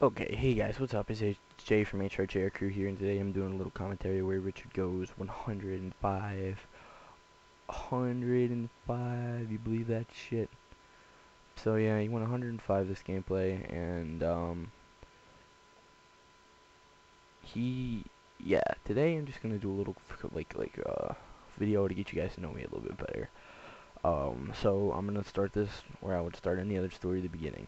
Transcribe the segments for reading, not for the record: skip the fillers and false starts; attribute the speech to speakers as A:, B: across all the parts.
A: Okay, hey guys, what's up? It's Jay from HRJR Crew here, and today I'm doing a little commentary where Richard goes 105. 105, you believe that shit? So yeah, he went 105 this gameplay, and he, yeah, today I'm just gonna do a little, video to get you guys to know me a little bit better. So I'm gonna start this where I would start any other story at the beginning.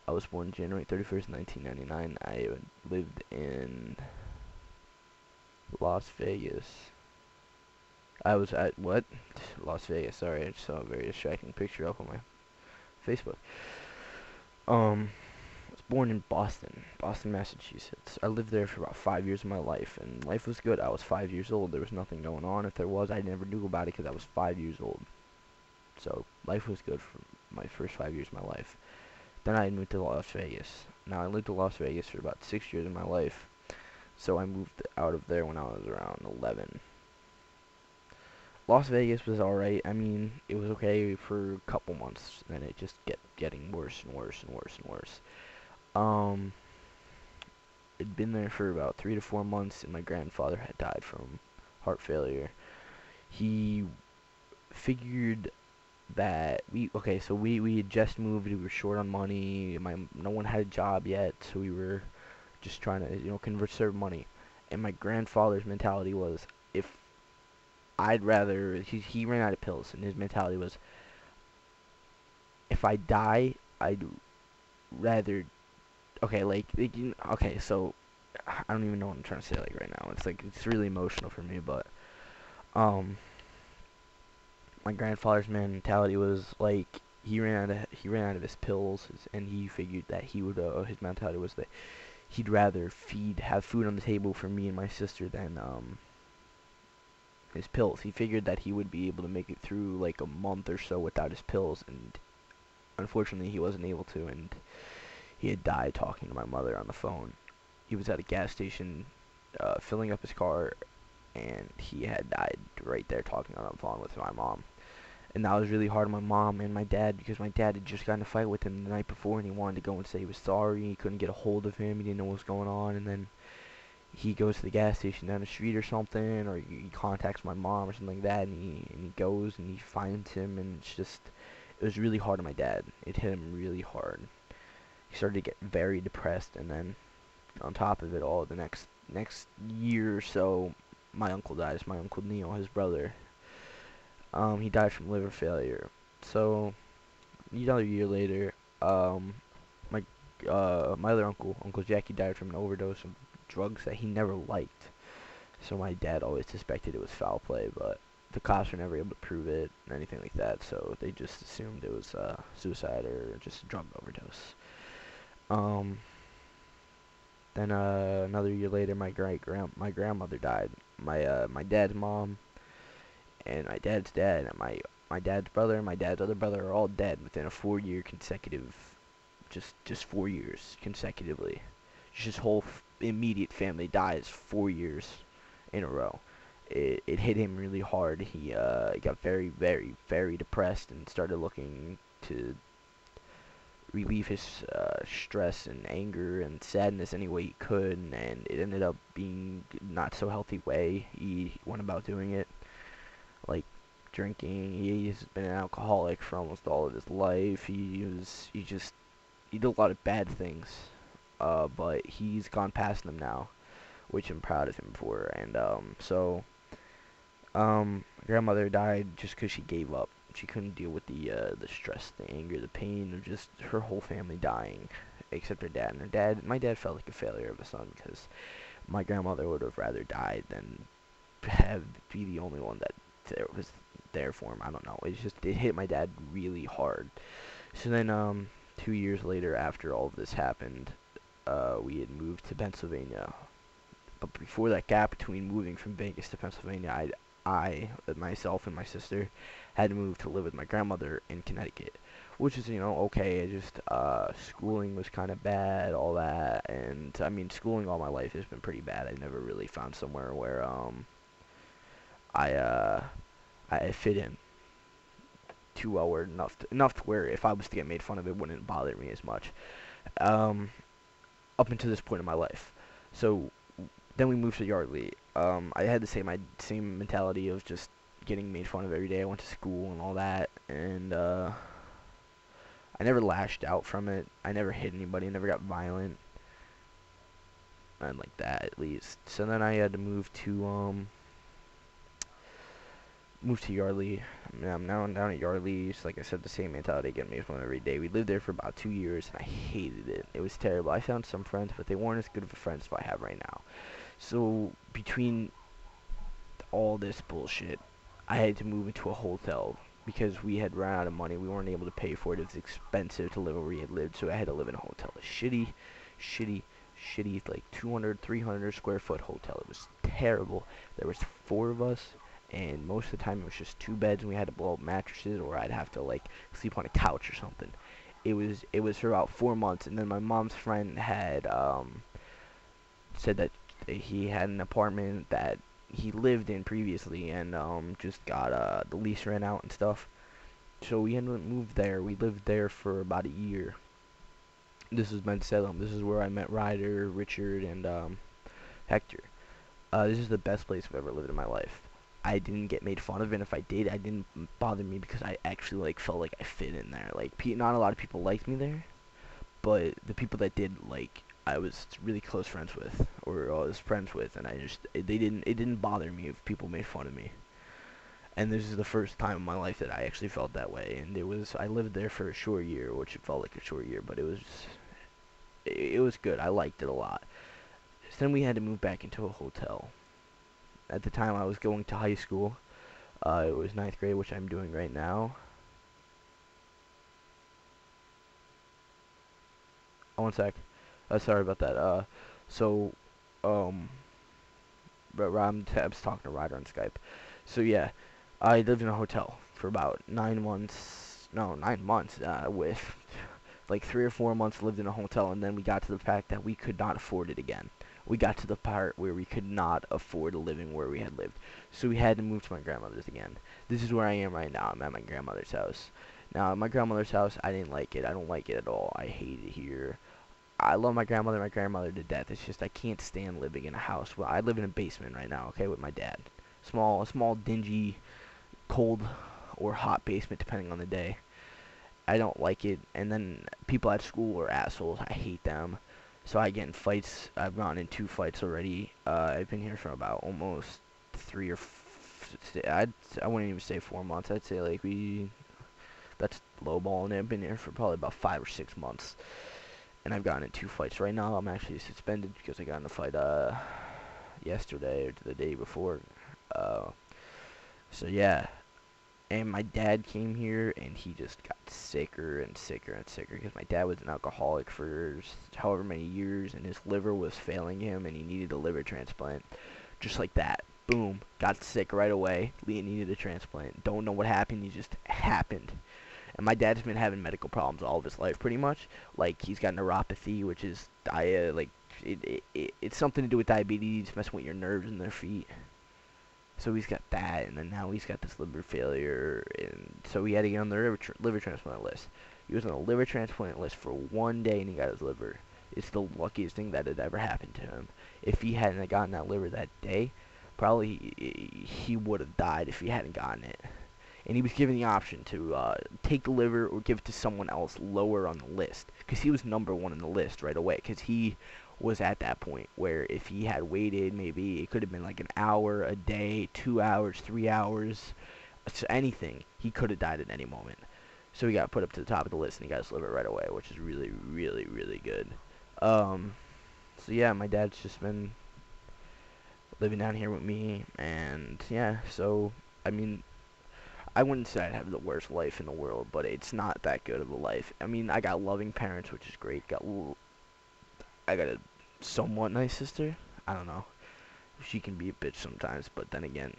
A: I was born January 31st, 1999. I lived in Las Vegas. I was at what? Las Vegas. Sorry, I just saw a very distracting picture up on my Facebook. I was born in Boston, Massachusetts. I lived there for about 5 years of my life, and life was good. I was 5 years old. There was nothing going on. If there was, I never knew about it because I was 5 years old. So life was good for my first 5 years of my life. Then I moved to Las Vegas. Now I lived in Las Vegas for about 6 years of my life. So I moved out of there when I was around 11. Las Vegas was alright. I mean, it was okay for a couple months, then it just getting worse and worse and worse and worse. Um, I'd been there for about 3 to 4 months, and my grandfather had died from heart failure. He figured that we had just moved. We were short on money. No one had a job yet, so we were just trying to conserve money. And my grandfather's mentality was, if I'd rather he ran out of pills, and his mentality was, if I die, I'd rather okay, so I don't even know what I'm trying to say like right now. It's really emotional for me, but um my grandfather's mentality was like he ran out of his pills, and he figured that his mentality was that he'd rather have food on the table for me and my sister than his pills. He figured that he would be able to make it through like a month or so without his pills, and unfortunately he wasn't able to, and he had died talking to my mother on the phone. He was at a gas station filling up his car, and he had died right there talking on the phone with my mom. And that was really hard on my mom and my dad, because my dad had just gotten in a fight with him the night before, and he wanted to go and say he was sorry. He couldn't get a hold of him. He didn't know what was going on. And then he goes to the gas station down the street or something, or he contacts my mom or something like that, and he goes and he finds him, and it was really hard on my dad. It hit him really hard. He started to get very depressed, and then on top of it all, the next year or so, my uncle dies. My uncle Neil, his brother. He died from liver failure. So another year later, my my other uncle, Uncle Jackie, died from an overdose of drugs that he never liked. So my dad always suspected it was foul play, but the cops were never able to prove it or anything like that. So they just assumed it was suicide or just a drug overdose. Um, then another year later, my grandmother died. My dad's mom and my dad's dad and my dad's brother and my dad's other brother are all dead within a 4 year consecutive, just 4 years consecutively. Just his whole immediate family dies 4 years in a row. It hit him really hard. He got very, very, very depressed and started looking to relieve his stress and anger and sadness any way he could, and it ended up being not so healthy way he went about doing it, like drinking. He's been an alcoholic for almost all of his life. He did a lot of bad things, but he's gone past them now, which I'm proud of him for. And my grandmother died just because she gave up. She couldn't deal with the stress, the anger, the pain of just her whole family dying, except her dad. And my dad felt like a failure of a son, because my grandmother would have rather died than be the only one that was there for him. I don't know. It hit my dad really hard. So then 2 years later, after all of this happened, we had moved to Pennsylvania. But before that gap between moving from Vegas to Pennsylvania, myself and my sister had to move to live with my grandmother in Connecticut, which is, okay. It just, schooling was kind of bad, all that, and, I mean, schooling all my life has been pretty bad. I never really found somewhere where, I, uh, I fit in too well, or enough to where if I was to get made fun of, it wouldn't bother me as much. Um, up until this point in my life. So then we moved to Yardley. I had the same mentality of just getting made fun of every day. I went to school and all that, and I never lashed out from it. I never hit anybody. I never got violent, and like that at least. So then I had to move to Yardley. I'm now down at Yardley. So like I said, the same mentality, getting made fun of every day. We lived there for about 2 years, and I hated it. It was terrible. I found some friends, but they weren't as good of friends as I have right now. So between all this bullshit, I had to move into a hotel because we had run out of money. We weren't able to pay for it. It was expensive to live where we had lived, so I had to live in a hotel. A shitty, like 200, 300 square foot hotel. It was terrible. There was 4 of us, and most of the time it was just 2 beds, and we had to blow up mattresses, or I'd have to like sleep on a couch or something. It was for about 4 months, and then my mom's friend had said that he had an apartment that he lived in previously, and just got the lease rent out and stuff. So we ended up moved there. We lived there for about a year. This was Salem. This is where I met Ryder, Richard, and Hector. This is the best place I've ever lived in my life. I didn't get made fun of, and if I did, I didn't bother me because I actually like felt like I fit in there. Like not a lot of people liked me there, but the people that did, like, I was really close friends with, or I was friends with, and it didn't bother me if people made fun of me. And this is the first time in my life that I actually felt that way, and I lived there for a short year, which it felt like a short year, but it was good. I liked it a lot. So then we had to move back into a hotel. At the time I was going to high school. It was 9th grade, which I'm doing right now. Oh, one sec. Sorry about that. So, but I was talking to Ryder on Skype. So yeah, I lived in a hotel for about 9 months. No, 9 months. With like 3 or 4 months lived in a hotel, and then we got to the fact that we could not afford it again. We got to the part where we could not afford living where we had lived, so we had to move to my grandmother's again. This is where I am right now. I'm at my grandmother's house. Now, at my grandmother's house, I didn't like it. I don't like it at all. I hate it here. I love my grandmother to death. It's just I can't stand living in a house. Well, I live in a basement right now, okay, with my dad. A small, dingy, cold or hot basement, depending on the day. I don't like it. And then people at school are assholes. I hate them. So I get in fights. I've gotten in 2 fights already. I've been here for about almost 3 or I wouldn't even say 4 months. I'd say like that's lowballing it. I've been here for probably about 5 or 6 months. And I've gotten in 2 fights. Right now I'm actually suspended because I got in a fight yesterday or the day before. So yeah. And my dad came here, and he just got sicker and sicker and sicker because my dad was an alcoholic for however many years, and his liver was failing him, and he needed a liver transplant. Just like that. Boom. Got sick right away. Leah needed a transplant. Don't know what happened. It just happened. And my dad's been having medical problems all of his life, pretty much. Like, he's got neuropathy, which is, it's something to do with diabetes, messing with your nerves in their feet. So he's got that, and then now he's got this liver failure, and so he had to get on the liver transplant list. He was on the liver transplant list for 1 day, and he got his liver. It's the luckiest thing that had ever happened to him. If he hadn't gotten that liver that day, probably he would have died if he hadn't gotten it. And he was given the option to take the liver or give it to someone else lower on the list, because he was number 1 on the list right away, because he was at that point where if he had waited, maybe it could have been like an hour, a day, 2 hours, 3 hours, anything. He could have died at any moment. So he got put up to the top of the list, and he got his liver right away, which is really, really, really good. So yeah, my dad's just been living down here with me, and yeah, so, I mean, I wouldn't say I have the worst life in the world, but it's not that good of a life. I mean, I got loving parents, which is great. I got a somewhat nice sister. I don't know. She can be a bitch sometimes, but then again,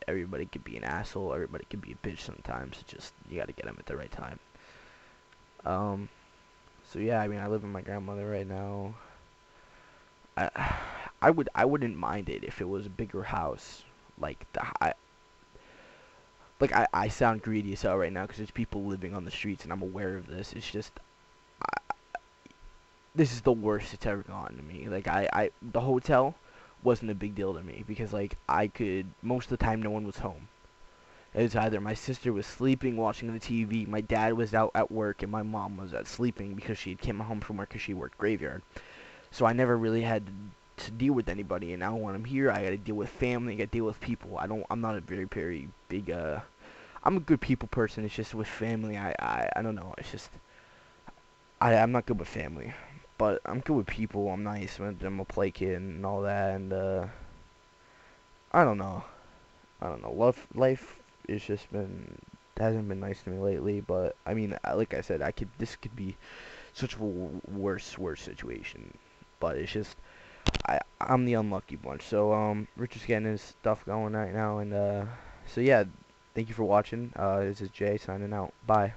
A: everybody could be an asshole. Everybody can be a bitch sometimes. Just, you gotta get them at the right time. So yeah, I mean, I live with my grandmother right now. I wouldn't mind it if it was a bigger house. Like I sound greedy as hell right now because there's people living on the streets, and I'm aware of this. It's just this is the worst it's ever gotten to me. Like the hotel wasn't a big deal to me because like I could most of the time no one was home. It was either my sister was sleeping watching the TV, my dad was out at work, and my mom was out sleeping because she came home from work because she worked graveyard. So I never really had to deal with anybody. And now when I'm here, I got to deal with family, I got to deal with people. I'm not a very big I'm a good people person. It's just with family, I don't know. It's just I'm not good with family, but I'm good with people. I'm nice. I'm a play kid and all that. And I don't know. I don't know. Life is just been hasn't been nice to me lately. But I mean, like I said, this could be such a worse situation. But it's just I'm the unlucky bunch. So Richard's getting his stuff going right now, and so yeah, thank you for watching. This is Jay signing out. Bye.